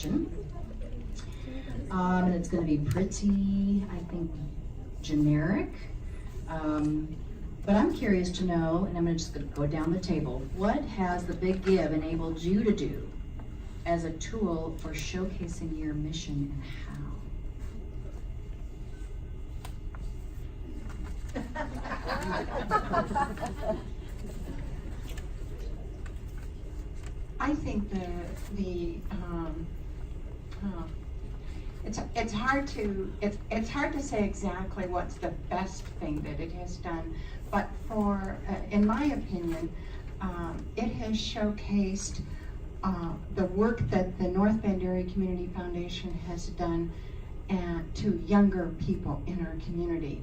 question. And it's going to be pretty, I think, generic. But I'm curious to know, and I'm just going to go down the table, what has the Big Give enabled you to do as a tool for showcasing your mission and how? I think it's hard to say exactly what's the best thing that it has done, but for in my opinion, it has showcased the work that the North Bend Area Community Foundation has done to younger people in our community,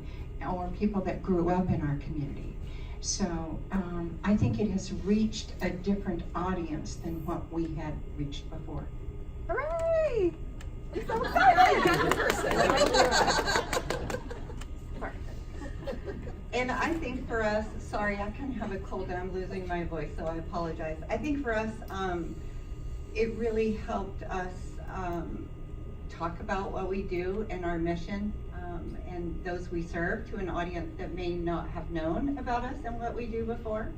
or people that grew up in our community. So I think it has reached a different audience than what we had reached before. Hooray! So And I think for us, sorry, I kind of have a cold and I'm losing my voice, so I apologize. I think for us, it really helped us talk about what we do and our mission, and those we serve, to an audience that may not have known about us and what we do before.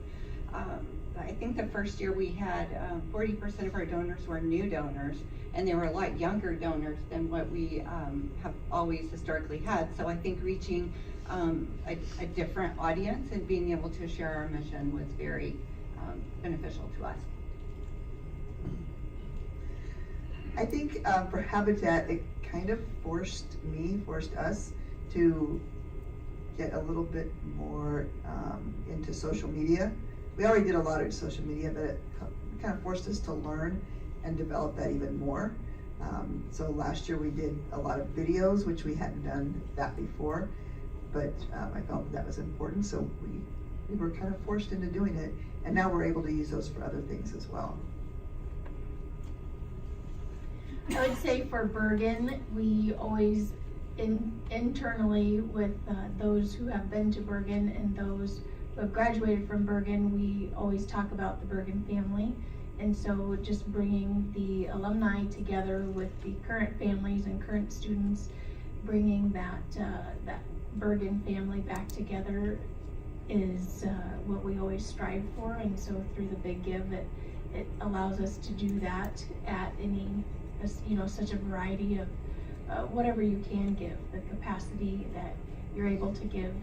I think the first year we had 40% of our donors were new donors, and they were a lot younger donors than what we have always historically had. So I think reaching a different audience and being able to share our mission was very beneficial to us. I think for Habitat, it kind of forced us to get a little bit more into social media. We already did a lot of social media, but it kind of forced us to learn and develop that even more. So last year we did a lot of videos, which we hadn't done that before, but I felt that was important, so we were kind of forced into doing it, and now we're able to use those for other things as well. I would say for Bergen, we always internally with those who have been to Bergen and those who have graduated from Bergen, we always talk about the Bergen family. And so just bringing the alumni together with the current families and current students, bringing that Bergen family back together is what we always strive for. And so through the Big Give, it allows us to do that at any, such a variety of whatever you can give, the capacity that you're able to give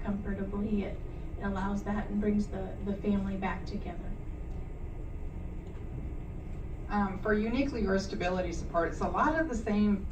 comfortably. It allows that and brings the family back together. For Uniquely Yours Stability Support, it's a lot of the same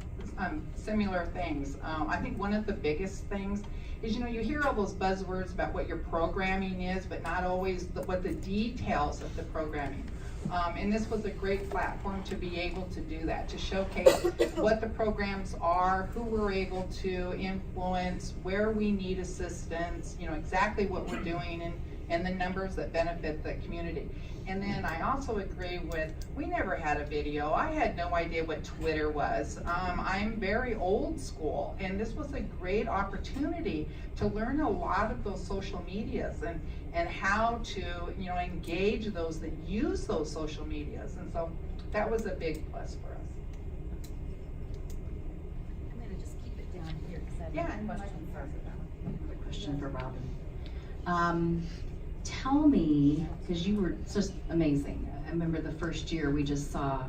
similar things. I think one of the biggest things is, you hear all those buzzwords about what your programming is, but not always what the details of the programming. And this was a great platform to be able to do that, to showcase what the programs are, who we're able to influence, where we need assistance, exactly what we're doing, and the numbers that benefit the community. And then I also agree with, we never had a video. I had no idea what Twitter was. I'm very old school, and this was a great opportunity to learn a lot of those social medias and how to engage those that use those social medias. And so that was a big plus for us. I'm going to just keep it down here because I have a question for Quick question for Robin. Tell me, because you were just amazing. I remember the first year we just saw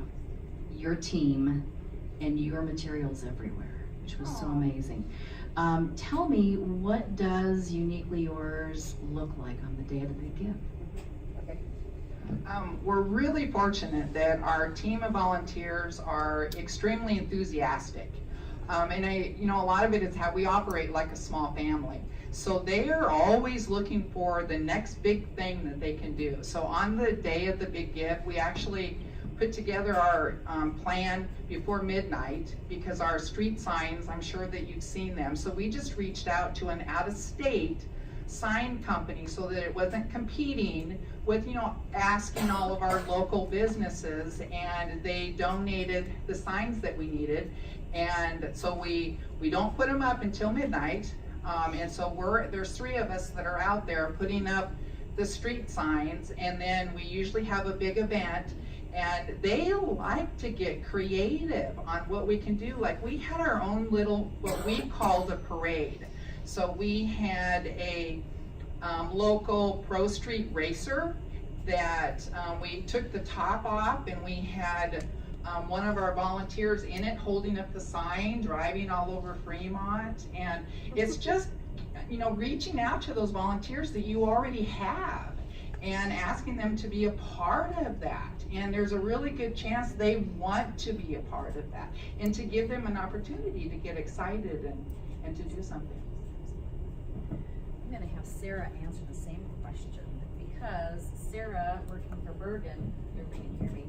your team and your materials everywhere, which was so amazing. Tell me, what does Uniquely Yours look like on the day of the Big Give? We're really fortunate that our team of volunteers are extremely enthusiastic. And a lot of it is how we operate like a small family. So they are always looking for the next big thing that they can do. So on the day of the Big Give, we actually put together our plan before midnight, because our street signs, I'm sure that you've seen them. So we just reached out to an out-of-state sign company so that it wasn't competing with, asking all of our local businesses, and they donated the signs that we needed. And so we don't put them up until midnight. And so there's 3 of us that are out there putting up the street signs, and then we usually have a big event, And they like to get creative on what we can do. Like we had our own little, what we called a parade. So we had a local Pro Street racer that we took the top off, and we had one of our volunteers in it holding up the sign, driving all over Fremont. And it's just, you know, reaching out to those volunteers that you already have and asking them to be a part of that. And there's a really good chance they want to be a part of that, and to give them an opportunity to get excited and to do something. I'm gonna have Sarah answer the same question, because Sarah, working for Bergen, everybody can hear me,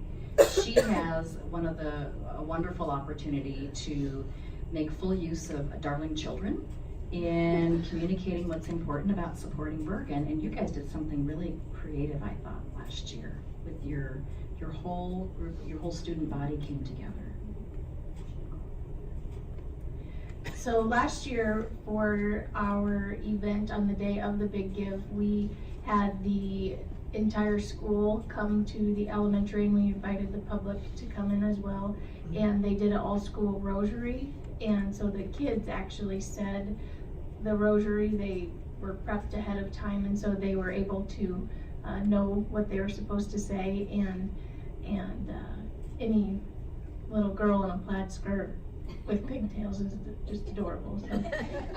She has a wonderful opportunity to make full use of Darling Children in communicating what's important about supporting Bergen. And you guys did something really creative, I thought, last year with your whole group, your whole student body came together. So last year for our event on the day of the Big Give, we had the entire school come to the elementary, and we invited the public to come in as well. And they did an all-school rosary, and so the kids actually said the rosary. They were prepped ahead of time, and so they were able to know what they were supposed to say. And any little girl in a plaid skirt with pigtails is just adorable. So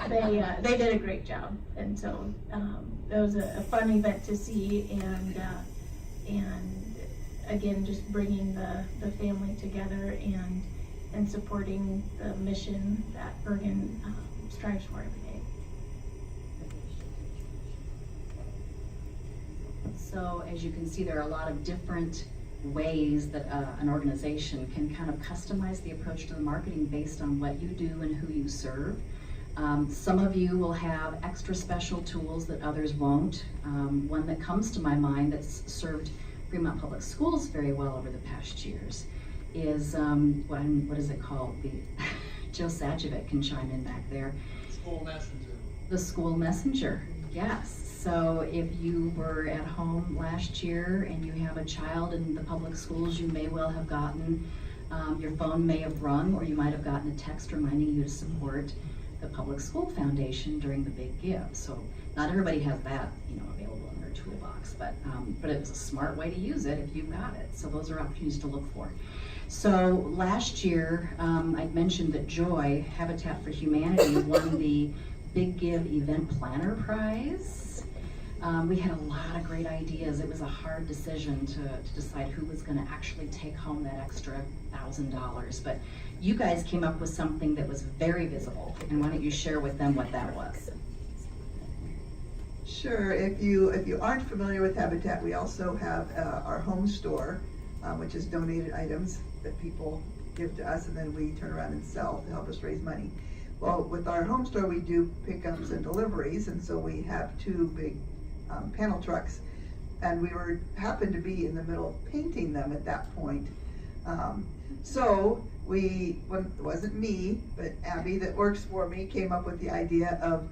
they did a great job, and so it was a fun event to see, and again, just bringing the family together and supporting the mission that Bergen strives for every day. So as you can see, there are a lot of different ways that an organization can kind of customize the approach to the marketing based on what you do and who you serve. Some of you will have extra special tools that others won't. One that comes to my mind that's served Fremont Public Schools very well over the past years is, what is it called? Joe Sajovic can chime in back there. School messenger. The school messenger, yes. So if you were at home last year and you have a child in the public schools, you may well have gotten, your phone may have rung, or you might have gotten a text reminding you to support the Public School Foundation during the Big Give. So not everybody has that, available in their toolbox, but it's a smart way to use it if you've got it. So those are opportunities to look for. So last year, I'd mentioned that Joy, Habitat for Humanity, won the Big Give Event Planner Prize. We had a lot of great ideas. It was a hard decision to decide who was going to actually take home that extra $1,000. But you guys came up with something that was very visible. And why don't you share with them what that was? Sure. If you aren't familiar with Habitat, we also have our home store, which is donated items that people give to us, and then we turn around and sell to help us raise money. Well, with our home store, we do pickups and deliveries, and so we have two big panel trucks, and we happened to be in the middle of painting them at that point. So it wasn't me, but Abby that works for me came up with the idea of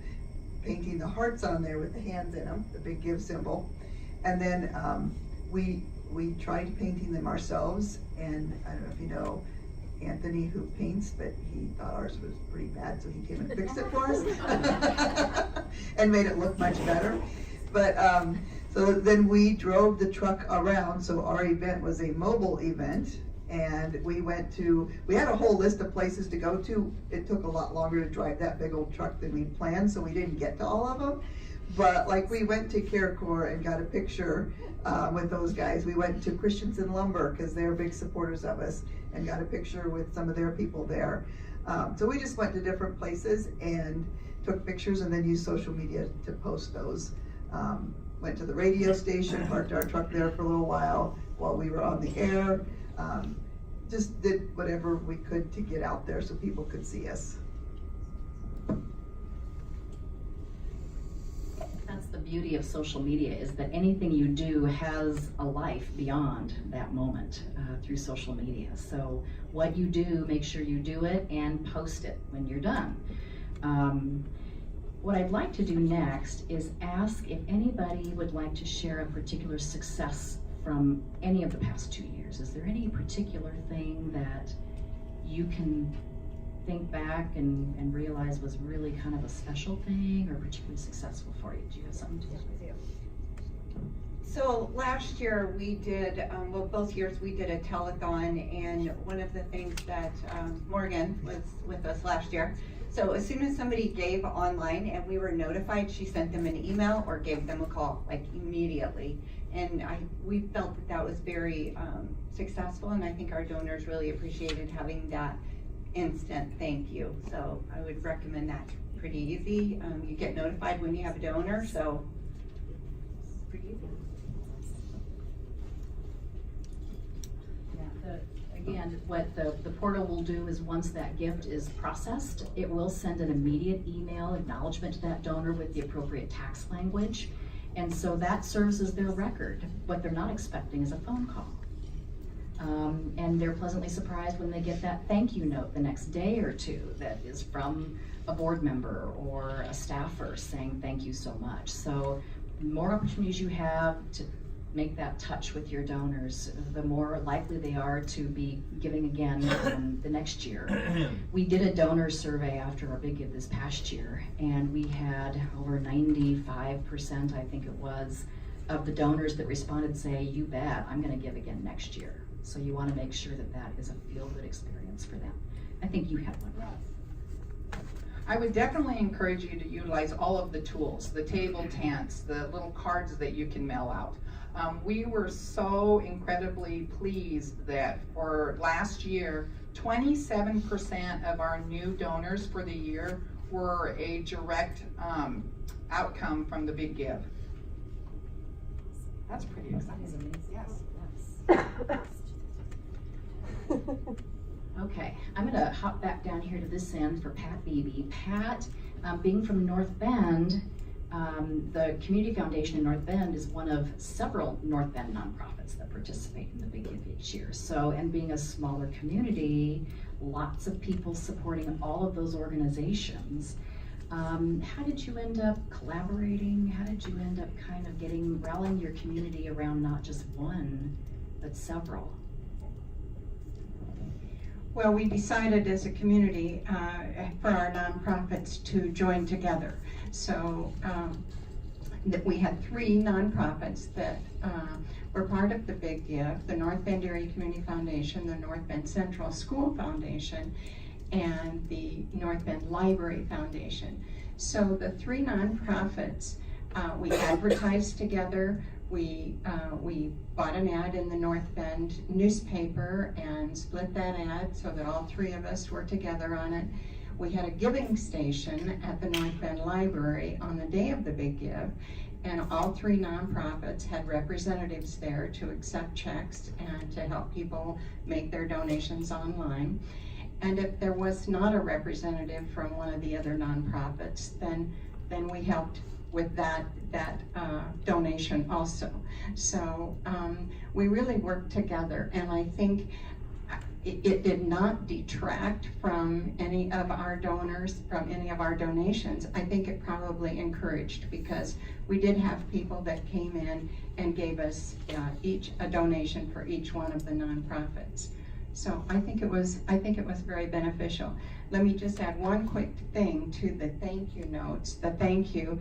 painting the hearts on there with the hands in them, the Big Give symbol. And then we tried painting them ourselves, and I don't know if you know Anthony who paints, but he thought ours was pretty bad, so he came and fixed it for us and made it look much better. But so then we drove the truck around. So our event was a mobile event, and we had a whole list of places to go to. It took a lot longer to drive that big old truck than we planned, so we didn't get to all of them. But like, we went to CareCorps and got a picture with those guys. We went to Christensen Lumber because they're big supporters of us, and got a picture with some of their people there. So we just went to different places and took pictures, and then used social media to post those. Went to the radio station, parked our truck there for a little while we were on the air. Just did whatever we could to get out there so people could see us. That's the beauty of social media, is that anything you do has a life beyond that moment through social media. So what you do, make sure you do it and post it when you're done. What I'd like to do next is ask if anybody would like to share a particular success from any of the past 2 years, is there any particular thing that you can think back and realize was really kind of a special thing or particularly successful for you? Do you have something to do? So last year we did, well, both years we did a telethon, and one of the things that Morgan was with us last year. So as soon as somebody gave online and we were notified, she sent them an email or gave them a call, like immediately. And we felt that that was very successful, and I think our donors really appreciated having that instant thank you. So I would recommend that. Pretty easy. You get notified when you have a donor, so pretty easy. Again, what the portal will do is once that gift is processed, it will send an immediate email acknowledgement to that donor with the appropriate tax language. And so that serves as their record. What they're not expecting is a phone call. And they're pleasantly surprised when they get that thank you note the next day or two that is from a board member or a staffer saying thank you so much. So the more opportunities you have to make that touch with your donors, the more likely they are to be giving again the next year. We did a donor survey after our big give this past year, and we had over 95%, I think it was, of the donors that responded say, you bet, I'm gonna give again next year. So you wanna make sure that that is a feel-good experience for them. I think you had one. I would definitely encourage you to utilize all of the tools, the table tents, the little cards that you can mail out. We were so incredibly pleased that for last year, 27% of our new donors for the year were a direct outcome from the big give. That's pretty exciting. Yes. Okay, I'm gonna hop back down here to this end for Pat Beebe. Pat, being from North Bend, the Community Foundation in North Bend is one of several North Bend nonprofits that participate in the Big Give each year. So, and being a smaller community, lots of people supporting all of those organizations. How did you end up collaborating? How did you end up kind of rallying your community around not just one, but several? Well, we decided as a community for our nonprofits to join together. So that we had 3 nonprofits that were part of the Big Give: the North Bend Area Community Foundation, the North Bend Central School Foundation, and the North Bend Library Foundation. So the 3 nonprofits, we advertised together. We bought an ad in the North Bend newspaper and split that ad so that all 3 of us were together on it. We had a giving station at the North Bend Library on the day of the Big Give, and all 3 nonprofits had representatives there to accept checks and to help people make their donations online. And if there was not a representative from one of the other nonprofits, then we helped with that donation also. So we really worked together, and I think it did not detract from any of our donors, from any of our donations. I think it probably encouraged, because we did have people that came in and gave us each a donation for each one of the nonprofits. So I think it was very beneficial. Let me just add one quick thing to the thank you notes. The thank you,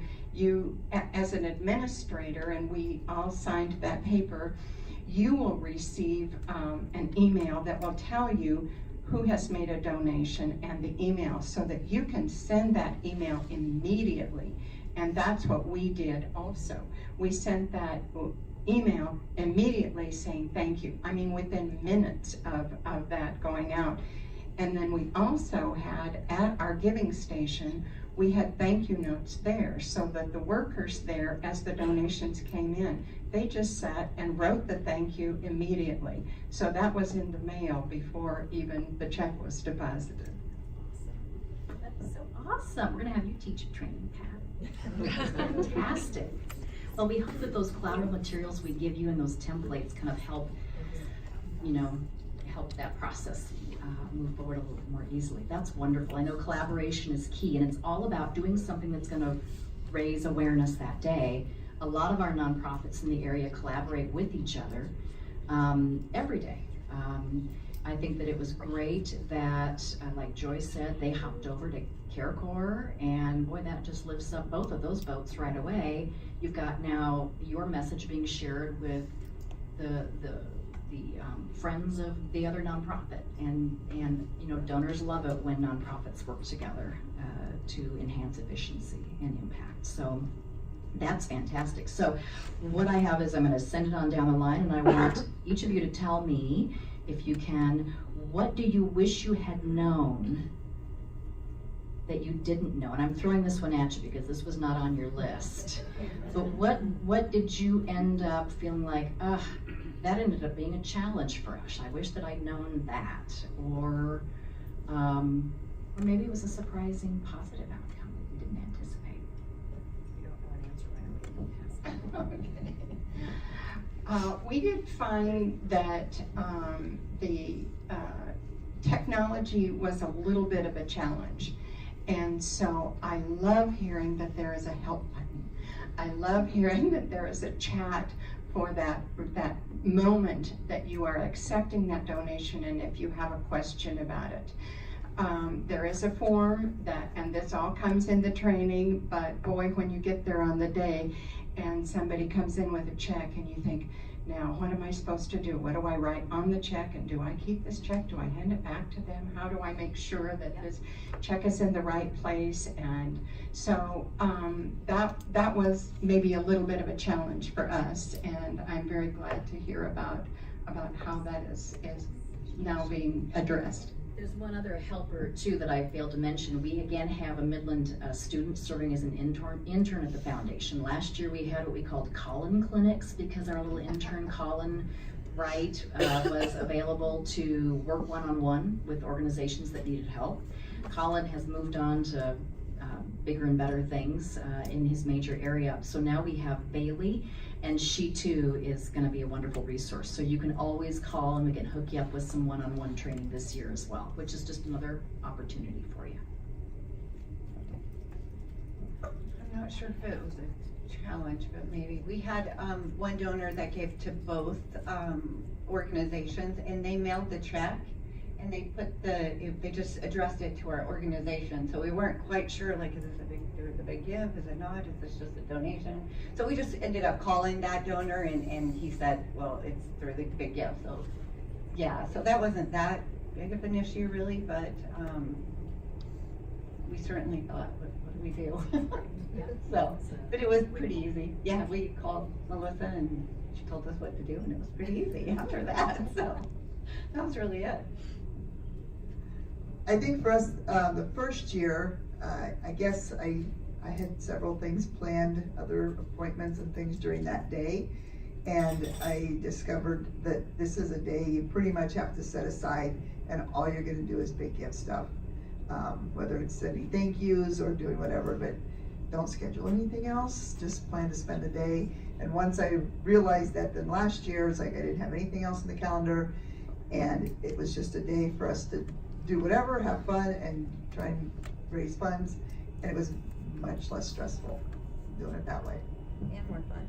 as an administrator, and we all signed that paper, you will receive an email that will tell you who has made a donation and the email, so that you can send that email immediately. And that's what we did also. We sent that email immediately saying thank you. I mean, within minutes of that going out. And then we also had, at our giving station, we had thank you notes there, so that the workers there, as the donations came in, they just sat and wrote the thank you immediately. So that was in the mail before even the check was deposited. That's so awesome. We're gonna have you teach training, Pat. Fantastic. Well, we hope that those collateral materials we give you and those templates kind of help, help that process move forward a little bit more easily. That's wonderful. I know collaboration is key, and it's all about doing something that's gonna raise awareness that day, a lot of our nonprofits in the area collaborate with each other every day. I think that it was great that, like Joyce said, they hopped over to CareCorps, and boy, that just lifts up both of those boats right away. You've got now your message being shared with the friends of the other nonprofit, and you know, donors love it when nonprofits work together to enhance efficiency and impact. So that's fantastic. So what I have is I'm going to send it on down the line, and I want each of you to tell me, if you can, what do you wish you had known that you didn't know? And I'm throwing this one at you because this was not on your list. But what did you end up feeling like, ugh, that ended up being a challenge for us. I wish that I'd known that. Or maybe it was a surprising positive outcome that we didn't anticipate. You don't know an answer right away. We did find that the technology was a little bit of a challenge. And so I love hearing that there is a help button. I love hearing that there is a chat for that moment that you are accepting that donation, and if you have a question about it. There is a form and this all comes in the training, but boy, when you get there on the day and somebody comes in with a check and you think, now what am I supposed to do? What do I write on the check, and do I keep this check? Do I hand it back to them? How do I make sure that this check is in the right place? And so that was maybe a little bit of a challenge for us, and I'm very glad to hear about how that is now being addressed. There's one other helper too that I failed to mention. We again have a Midland student serving as an intern at the foundation. Last year we had what we called call-in clinics, because our little intern Colin Wright was available to work one-on-one with organizations that needed help. Colin has moved on to bigger and better things in his major area. So now we have Bailey, and she too is going to be a wonderful resource. So you can always call, and we can hook you up with some one-on-one training this year as well, which is just another opportunity for you. I'm not sure if it was a challenge, but maybe. We had one donor that gave to both organizations, and they mailed the check, and they just addressed it to our organization. So we weren't quite sure, like, is this a big gift? Is it not? Is this just a donation? So we just ended up calling that donor, and he said, well, it's through the big gift. So yeah, so that wasn't that big of an issue really, but we certainly thought, what do we do? So, but it was pretty easy. Yeah, we called Melissa and she told us what to do, and it was pretty easy after that. So that was really it. I think for us, the first year, I guess I had several things planned, other appointments and things during that day. And I discovered that this is a day you pretty much have to set aside, and all you're gonna do is big gift stuff. Whether it's sending thank yous or doing whatever, but don't schedule anything else, just plan to spend the day. And once I realized that, then last year, it's like I didn't have anything else in the calendar, and it was just a day for us to do whatever, have fun, and try and raise funds, and it was much less stressful doing it that way. And more fun.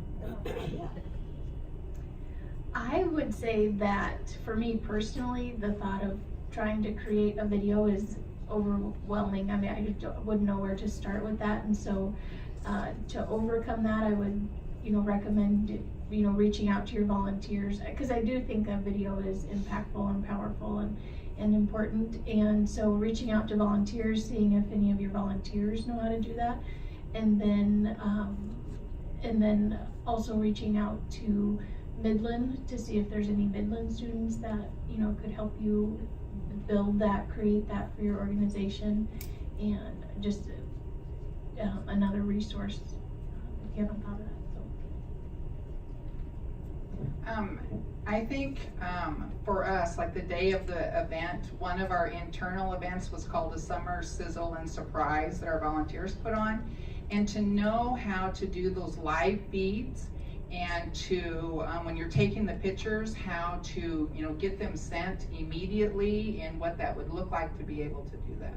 I would say that for me personally, the thought of trying to create a video is overwhelming. I mean, I wouldn't know where to start with that, and so to overcome that, I would, recommend, reaching out to your volunteers, because I do think a video is impactful and powerful and important, and so reaching out to volunteers, seeing if any of your volunteers know how to do that, and then also reaching out to Midland to see if there's any Midland students that could help you build that, create that for your organization, and just another resource if you haven't thought of that. I think for us, like the day of the event, one of our internal events was called a Summer Sizzle and Surprise that our volunteers put on. And to know how to do those live feeds, and to, when you're taking the pictures, how to, get them sent immediately, and what that would look like to be able to do that.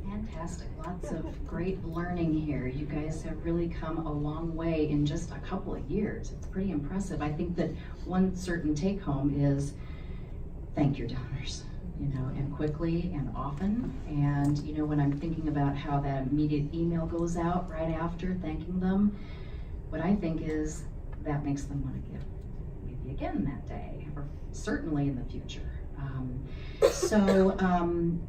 Fantastic, lots of great learning here. You guys have really come a long way in just a couple of years. It's pretty impressive. I think that one certain take home is thank your donors, and quickly and often. And when I'm thinking about how that immediate email goes out right after thanking them, what I think is that makes them want to give maybe again that day, or certainly in the future.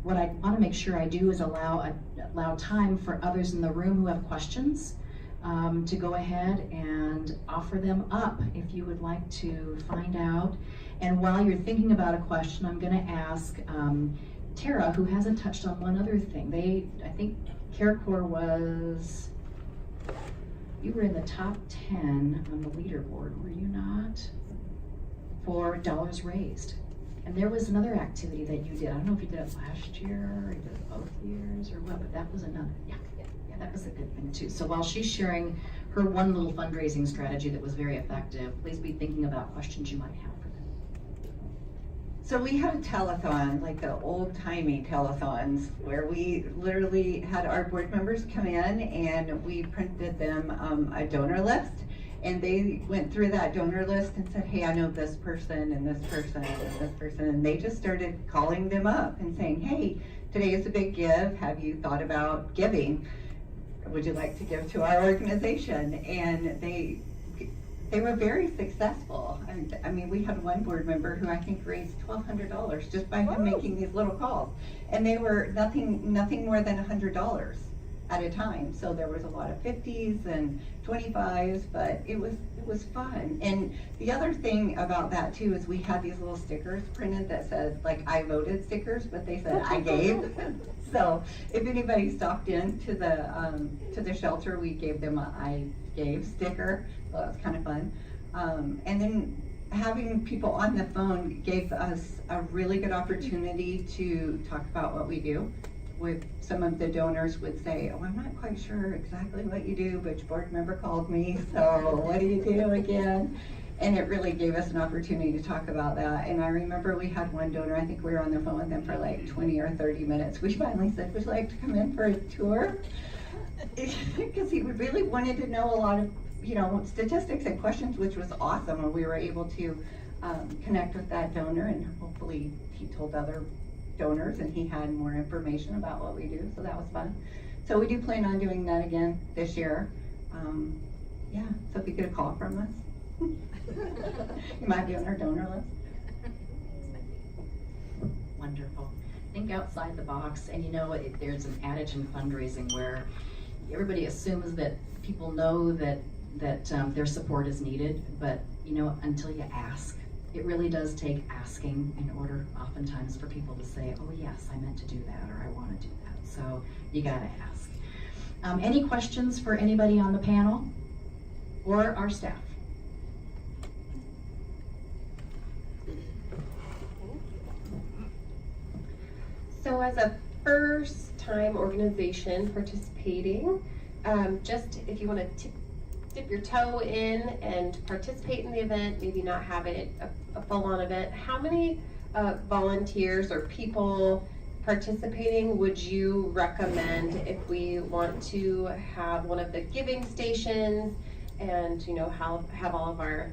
What I want to make sure I do is allow time for others in the room who have questions to go ahead and offer them up if you would like to find out. And while you're thinking about a question, I'm going to ask Tara, who hasn't touched on one other thing. I think CareCorps you were in the top 10 on the leaderboard, were you not? For dollars raised. And there was another activity that you did. I don't know if you did it last year or you did it both years or what, but that was another, yeah, that was a good thing too. So while she's sharing her one little fundraising strategy that was very effective, please be thinking about questions you might have for them. So we had a telethon, like the old-timey telethons, where we literally had our board members come in and we printed them a donor list. And they went through that donor list and said, hey, I know this person and this person and this person. And they just started calling them up and saying, hey, today is a big give. Have you thought about giving? Would you like to give to our organization? And they were very successful. I mean, we had one board member who I think raised $1,200 just by him making these little calls. And they were nothing more than $100 at a time. So there was a lot of 50s and 25s, but it was fun. And the other thing about that too is we had these little stickers printed that said, like, I voted stickers, but they said I gave. So if anybody stopped in to the shelter, we gave them a I gave sticker. So that was kind of fun. And then having people on the phone gave us a really good opportunity to talk about what we do. With some of the donors would say, oh, I'm not quite sure exactly what you do, but your board member called me, so what do you do again? And it really gave us an opportunity to talk about that. And I remember we had one donor, I think we were on the phone with them for like 20 or 30 minutes. We finally said, would you like to come in for a tour? Because he really wanted to know a lot of, statistics and questions, which was awesome. And we were able to connect with that donor, and hopefully he told other donors and he had more information about what we do, so that was fun. So we do plan on doing that again this year. Yeah, so if you get a call from us, you might be on our donor list. Wonderful. Think outside the box, and there's an adage in fundraising where everybody assumes that people know that their support is needed, but until you ask. It really does take asking in order oftentimes for people to say, oh yes, I meant to do that, or I want to do that. So you gotta ask. Any questions for anybody on the panel or our staff? So as a first-time organization participating, just if you want to dip your toe in and participate in the event, maybe not have it a full-on event, how many volunteers or people participating would you recommend if we want to have one of the giving stations and have all of our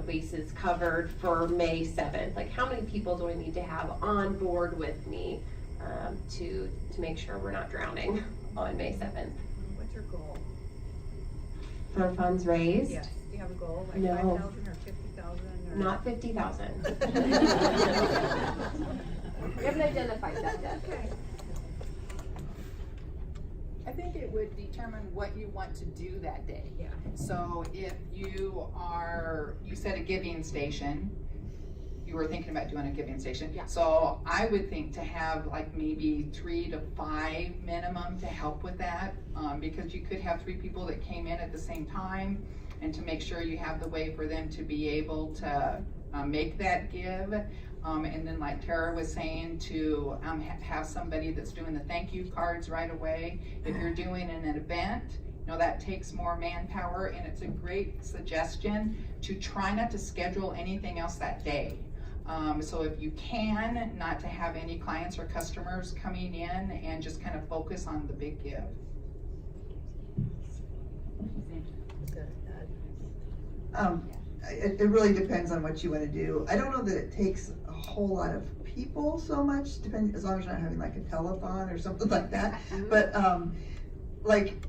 bases covered for May 7th? Like, how many people do I need to have on board with me to make sure we're not drowning on May 7th? What's your goal? For funds raised? Yes. Do you have a goal, like No. 5,000 or 50,000 or? Not 50,000. We haven't identified that yet. Okay. I think it would determine what you want to do that day. Yeah. So if you said a giving station, you were thinking about doing a giving station. Yeah. So I would think to have like maybe 3 to 5 minimum to help with that, because you could have 3 people that came in at the same time, and to make sure you have the way for them to be able to make that give. And then like Tara was saying, to have somebody that's doing the thank you cards right away. If you're doing an event, that takes more manpower, and it's a great suggestion to try not to schedule anything else that day. So if you can, not to have any clients or customers coming in and just kind of focus on the big give. It really depends on what you wanna do. I don't know that it takes a whole lot of people so much, as long as you're not having like a telethon or something like that. But, like,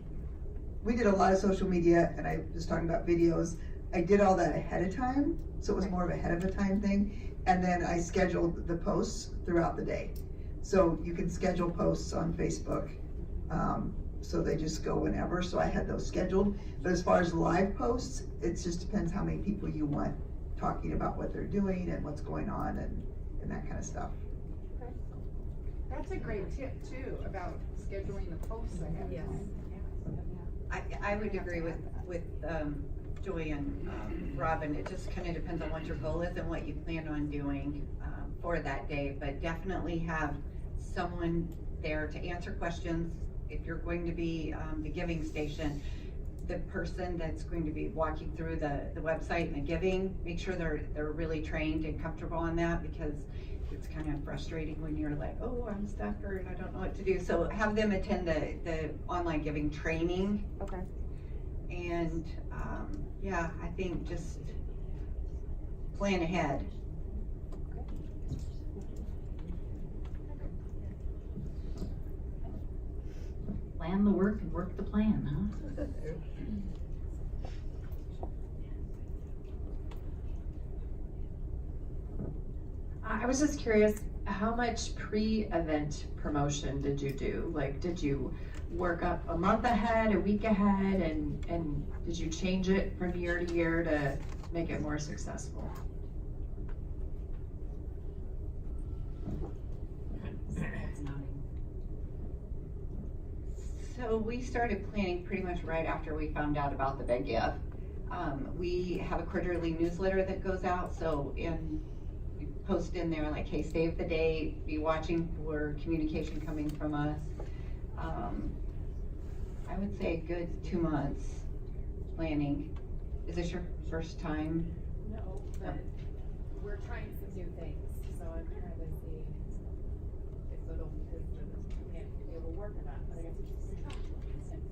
we did a lot of social media, and I was talking about videos. I did all that ahead of time, so it was more of a ahead of a time thing. And then I scheduled the posts throughout the day. So you can schedule posts on Facebook, so they just go whenever. So I had those scheduled. But as far as live posts, it just depends how many people you want talking about what they're doing and what's going on and that kind of stuff. That's a great tip too, about scheduling the posts ahead of time. I would agree with Joy and Robin. It just kind of depends on what your goal is and what you plan on doing for that day, but definitely have someone there to answer questions. If you're going to be the giving station, the person that's going to be walking through the website and the giving, make sure they're really trained and comfortable on that, because it's kind of frustrating when you're like, oh, I'm stuck or I don't know what to do. So have them attend the online giving training. Okay. And yeah, I think just plan ahead. Plan the work and work the plan, huh? I was just curious, how much pre-event promotion did you do? Like, did you work up a month ahead, a week ahead, and did you change it from year to year to make it more successful? So we started planning pretty much right after we found out about the Big Give. We have a quarterly newsletter that goes out, so we post in there like, hey, save the date, be watching for communication coming from us. I would say a good 2 months planning. Is this your first time? No, but we're trying some new things, so I'm trying to see if it'll work or not, but I guess it's just.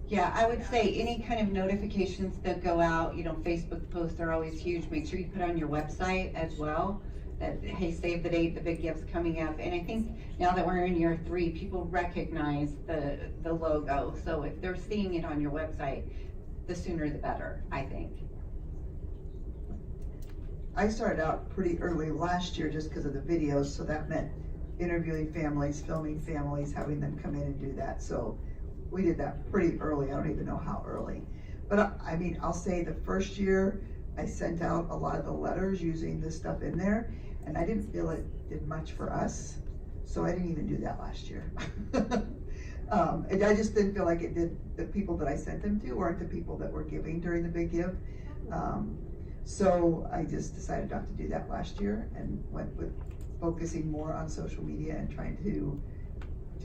Yeah, I would say any kind of notifications that go out, Facebook posts are always huge. Make sure you put on your website as well that, hey, save the date, the Big Give's coming up. And I think now that we're in year 3, people recognize the logo. So if they're seeing it on your website, the sooner the better, I think. I started out pretty early last year just because of the videos, so that meant interviewing families, filming families, having them come in and do that. So we did that pretty early. I don't even know how early. But I mean, I'll say the first year I sent out a lot of the letters using this stuff in there, and I didn't feel it did much for us. So I didn't even do that last year. And I just didn't feel like it did. The people that I sent them to weren't the people that were giving during the Big Give. So I just decided not to do that last year and went with focusing more on social media and trying to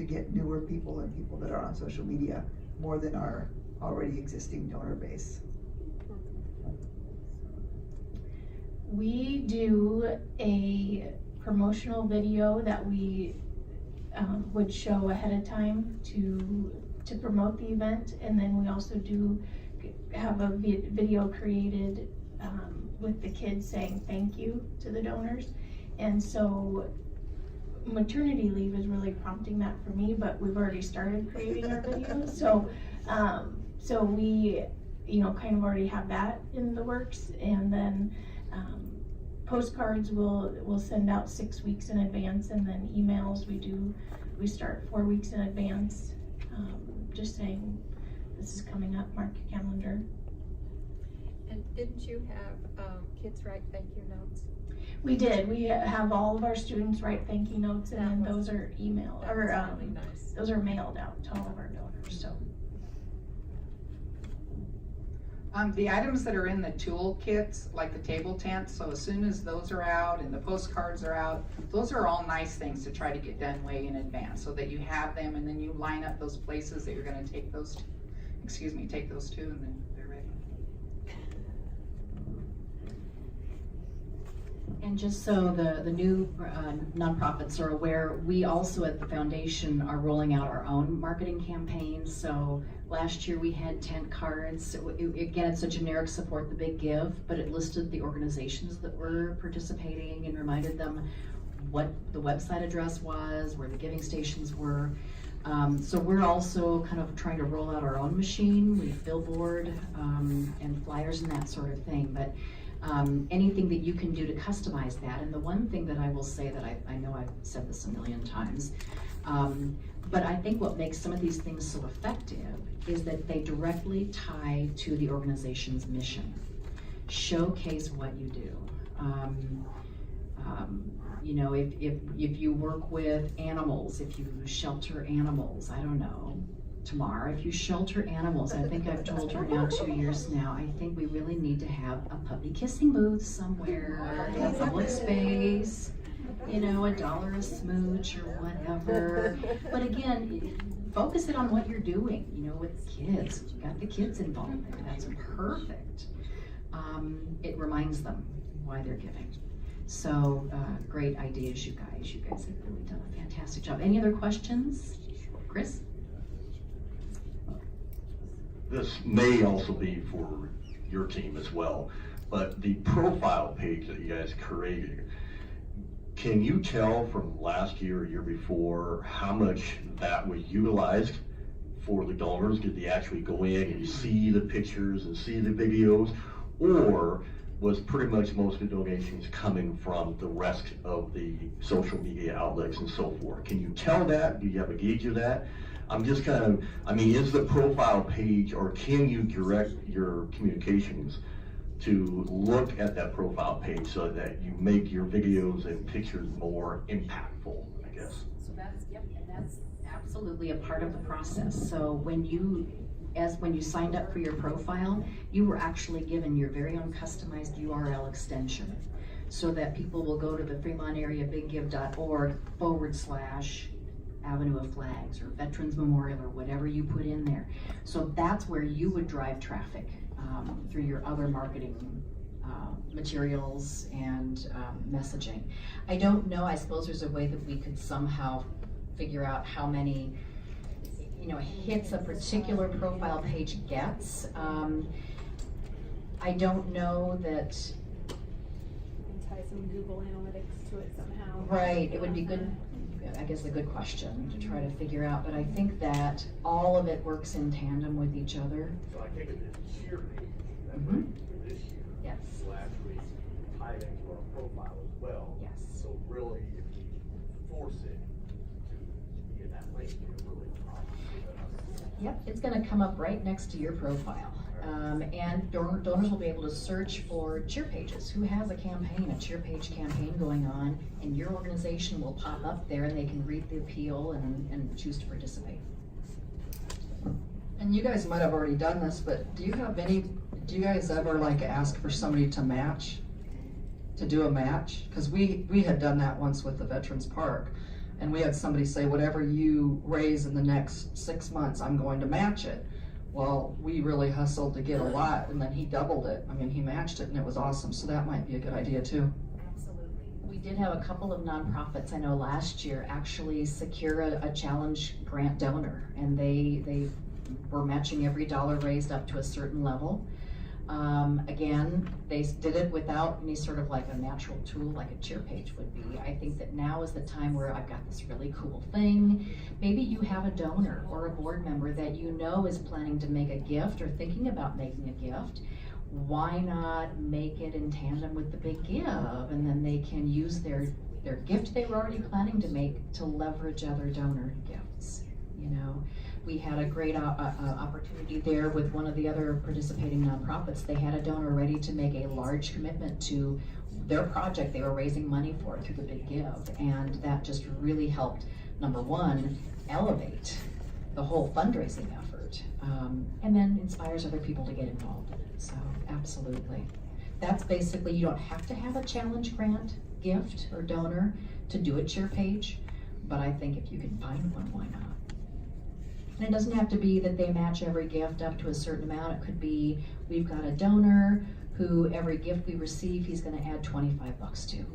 get newer people and people that are on social media more than our already existing donor base. We do a promotional video that we would show ahead of time to promote the event, and then we also do have a video created with the kids saying thank you to the donors. And so maternity leave is really prompting that for me, but we've already started creating our videos. So we, kind of already have that in the works. And then postcards we'll send out 6 weeks in advance, and then emails we start 4 weeks in advance, just saying this is coming up, mark your calendar. And didn't you have kids write thank you notes? We did. We have all of our students write thank you notes, and then those are emailed, or really nice. those are mailed out to all of our donors, so. The items that are in the toolkits, like the table tents, so as soon as those are out and the postcards are out, those are all nice things to try to get done way in advance so that you have them, and then you line up those places that you're gonna take those to, and then they're ready. And just so the new nonprofits are aware, we also at the foundation are rolling out our own marketing campaigns. So last year we had tent cards. Again, it's a generic support the big give, but it listed the organizations that were participating and reminded them what the website address was, where the giving stations were. So we're also kind of trying to roll out our own machine. We have billboard and flyers and that sort of thing. But anything that you can do to customize that. And the one thing that I will say that I know I've said this a million times, but I think what makes some of these things so effective is that they directly tie to the organization's mission. Showcase what you do. You know, if you work with animals, if you shelter animals, I don't know, Tamar, if you shelter animals, I think I've told her now 2 years now, I think we really need to have a puppy kissing booth somewhere in a public space, you know, $1 a smooch or whatever. But again, focus it on what you're doing, you know, with kids. You got the kids involved there, that's perfect. It reminds them why they're giving. So great ideas, you guys. You guys have really done a fantastic job. Any other questions? Chris? This may also be for your team as well, but the profile page that you guys created, can you tell from last year or year before how much that was utilized for the donors? Did they actually go in and see the pictures and see the videos, or was pretty much most of the donations coming from the rest of the social media outlets and so forth? Can you tell that? Do you have a gauge of that? I'm just kind of, I mean, is the profile page, or can you direct your communications to look at that profile page so that you make your videos and pictures more impactful, I guess? So that's, yep, and that's absolutely a part of the process. So when you signed up for your profile, you were actually given your very own customized URL extension so that people will go to the FremontAreaBigGive.org/Avenue of Flags or Veterans Memorial or whatever you put in there. So that's where you would drive traffic through your other marketing materials and messaging. I don't know, I suppose there's a way that we could somehow figure out how many hits a particular profile page gets. I don't know that. Tie some Google Analytics to it somehow. Right, it would be good, I guess a good question to try to figure out, but I think that all of it works in tandem with each other. So I take it that the cheer page that Mhm. for this year Yes. will actually tie into our profile as well. Yes. So really, if we force it to be in that link, it really Yep, it's gonna come up right next to your profile. And donors will be able to search for cheer pages. Who has a campaign, a cheer page campaign going on, and your organization will pop up there and they can read the appeal and choose to participate. And you guys might have already done this, but do you guys ever like ask for somebody to do a match? Because we had done that once with the Veterans Park. And we had somebody say, whatever you raise in the next 6 months, I'm going to match it. Well, we really hustled to get a lot, and then he doubled it. I mean, he matched it, and it was awesome. So that might be a good idea too. Absolutely. We did have a couple of nonprofits, I know last year, actually secure a challenge grant donor, and they were matching every dollar raised up to a certain level. Again, they did it without any sort of like a natural tool like a cheer page would be. I think that now is the time where I've got this really cool thing. Maybe you have a donor or a board member that you know is planning to make a gift or thinking about making a gift. Why not make it in tandem with the big give, and then they can use their gift they were already planning to make to leverage other donor gifts, you know? We had a great opportunity there with one of the other participating nonprofits. They had a donor ready to make a large commitment to their project they were raising money for through the Big Give. And that just really helped, number one, elevate the whole fundraising effort. And then inspires other people to get involved in it. So absolutely. That's basically, you don't have to have a challenge grant, gift, or donor to do a cheer page. But I think if you can find one, why not? And it doesn't have to be that they match every gift up to a certain amount. It could be, we've got a donor who every gift we receive, he's gonna add $25 to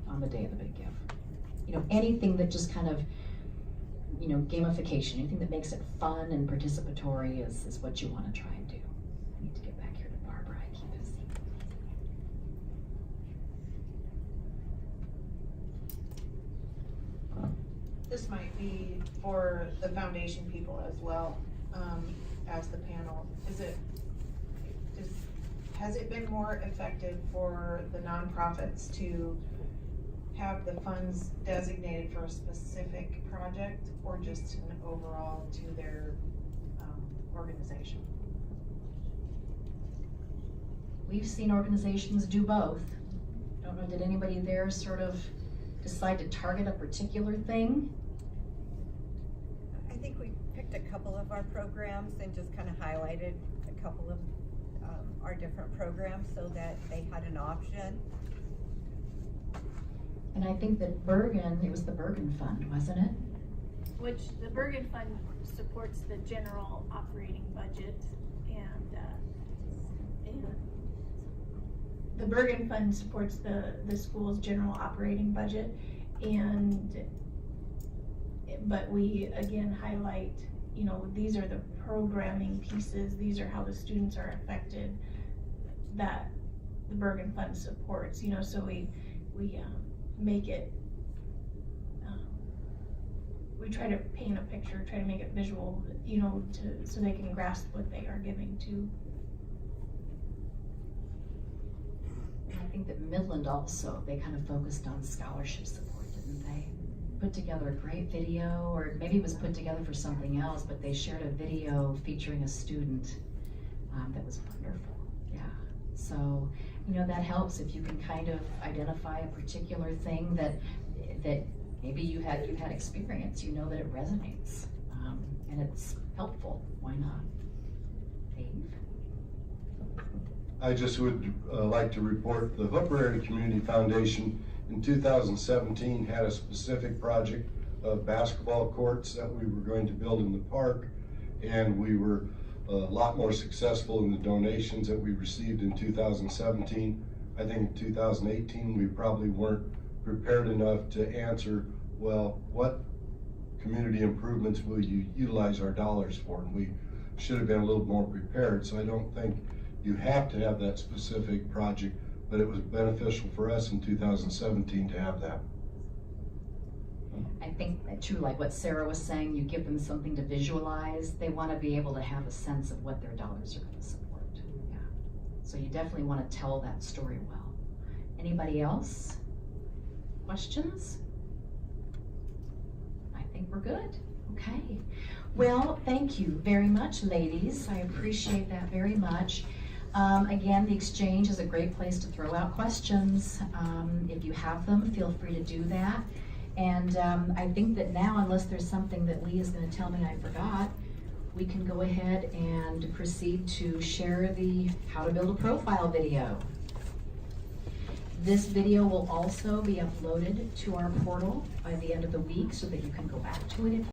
on the day of the big gift. You know, anything that just kind of, you know, gamification, anything that makes it fun and participatory is what you wanna try and do. I need to get back here to Barbara, I keep busy. This might be for the foundation people as well, as the panel. Has it been more effective for the nonprofits to have the funds designated for a specific project or just an overall to their organization? We've seen organizations do both. Don't know, did anybody there sort of decide to target a particular thing? I think we picked a couple of our programs and just kind of highlighted a couple of our different programs so that they had an option. And I think that Bergen, it was the Bergen Fund, wasn't it? Which the Bergen Fund supports the general operating budget, and the Bergen Fund supports the school's general operating budget, but we again highlight, you know, these are the programming pieces, these are how the students are affected, that the Bergen Fund supports, you know, so we make it, we try to paint a picture, try to make it visual, you know, so they can grasp what they are giving to. I think that Midland also, they kind of focused on scholarship support, didn't they? Put together a great video, or maybe it was put together for something else, but they shared a video featuring a student that was wonderful, yeah. So, you know, that helps if you can kind of identify a particular thing that maybe you've had experience, you know that it resonates, and it's helpful, why not? Dave? I just would like to report the Hooper Area Community Foundation in 2017 had a specific project of basketball courts that we were going to build in the park, and we were a lot more successful in the donations that we received in 2017. I think in 2018 we probably weren't prepared enough to answer, well, what community improvements will you utilize our dollars for? And we should have been a little more prepared, so I don't think you have to have that specific project, but it was beneficial for us in 2017 to have that. I think that too, like what Sarah was saying, you give them something to visualize. They want to be able to have a sense of what their dollars are going to support. Yeah. So you definitely want to tell that story well. Anybody else? Questions? I think we're good. Okay. Well, thank you very much, ladies. I appreciate that very much. Again, the exchange is a great place to throw out questions. If you have them, feel free to do that. And I think that now, unless there's something that Lee is going to tell me I forgot, we can go ahead and proceed to share the how to build a profile video. This video will also be uploaded to our portal by the end of the week so that you can go back to it if